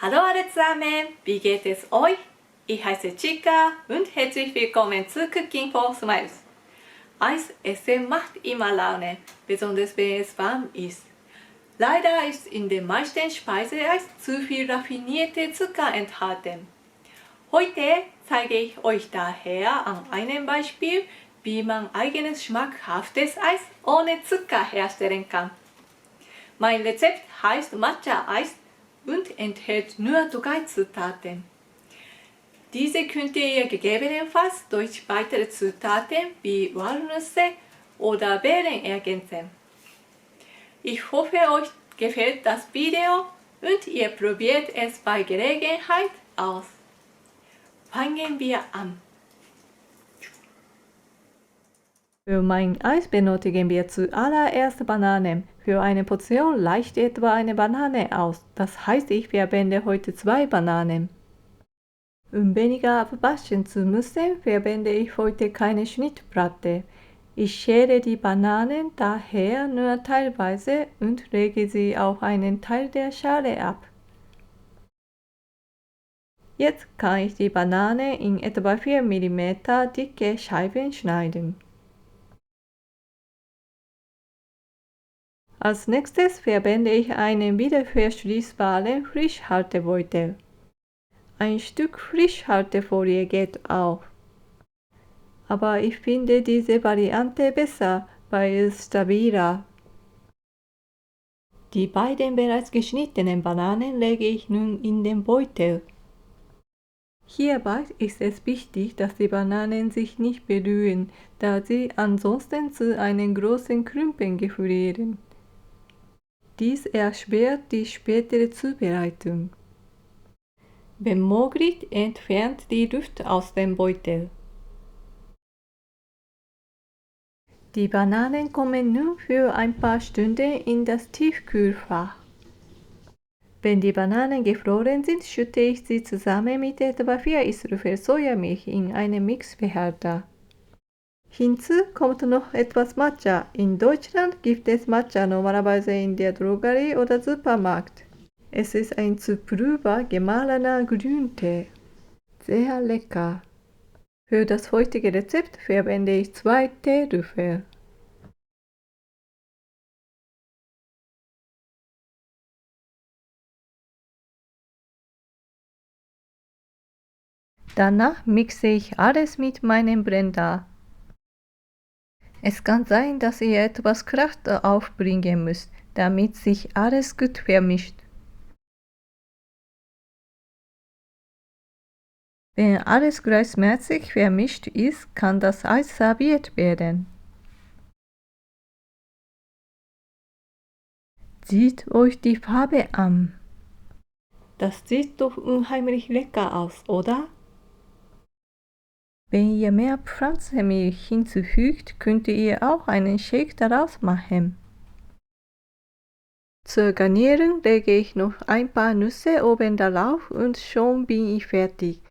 Hallo alle zusammen, wie geht es euch? Ich heiße Chica und herzlich willkommen zu Cooking for Smiles. Eis essen macht immer Laune, besonders wenn es warm ist. Leider ist in den meisten Speiseeis zu viel raffinierte Zucker enthalten. Heute zeige ich euch daher an einem Beispiel, wie man eigenes schmackhaftes Eis ohne Zucker herstellen kann. Mein Rezept heißt Matcha-Eis und enthält nur 3 Zutaten. Diese könnt ihr gegebenenfalls durch weitere Zutaten wie Walnüsse oder Beeren ergänzen. Ich hoffe, euch gefällt das Video und ihr probiert es bei Gelegenheit aus. Fangen wir an. Für mein Eis benötigen wir zuallererst Bananen. Für eine Portion reicht etwa eine Banane aus. Das heißt, ich verwende heute 2 Bananen. Um weniger abwaschen zu müssen, verwende ich heute keine Schnittplatte. Ich schere die Bananen daher nur teilweise und lege sie auf einen Teil der Schale ab. Jetzt kann ich die Banane in etwa 4 mm dicke Scheiben schneiden. Als nächstes verwende ich einen wiederverschließbaren Frischhaltebeutel. Ein Stück Frischhaltefolie geht auch. Aber ich finde diese Variante besser, weil es stabiler. Die beiden bereits geschnittenen Bananen lege ich nun in den Beutel. Hierbei ist es wichtig, dass die Bananen sich nicht berühren, da sie ansonsten zu einem großen Klumpen gefrieren. Dies erschwert die spätere Zubereitung. Wenn möglich, entfernt die Luft aus dem Beutel. Die Bananen kommen nun für ein paar Stunden in das Tiefkühlfach. Wenn die Bananen gefroren sind, schütte ich sie zusammen mit etwa 4 Esslöffel Sojamilch in einen Mixbehälter. Hinzu kommt noch etwas Matcha. In Deutschland gibt es Matcha normalerweise in der Drogerie oder Supermarkt. Es ist ein zu Pulver gemahlener Grüntee. Sehr lecker. Für das heutige Rezept verwende ich 2 Teelöffel. Danach mixe ich alles mit meinem Blender. Es kann sein, dass ihr etwas Kraft aufbringen müsst, damit sich alles gut vermischt. Wenn alles gleichmäßig vermischt ist, kann das Eis serviert werden. Seht euch die Farbe an. Das sieht doch unheimlich lecker aus, oder? Wenn ihr mehr Pflanzenmilch hinzufügt, könnt ihr auch einen Shake daraus machen. Zur Garnierung lege ich noch ein paar Nüsse oben darauf und schon bin ich fertig.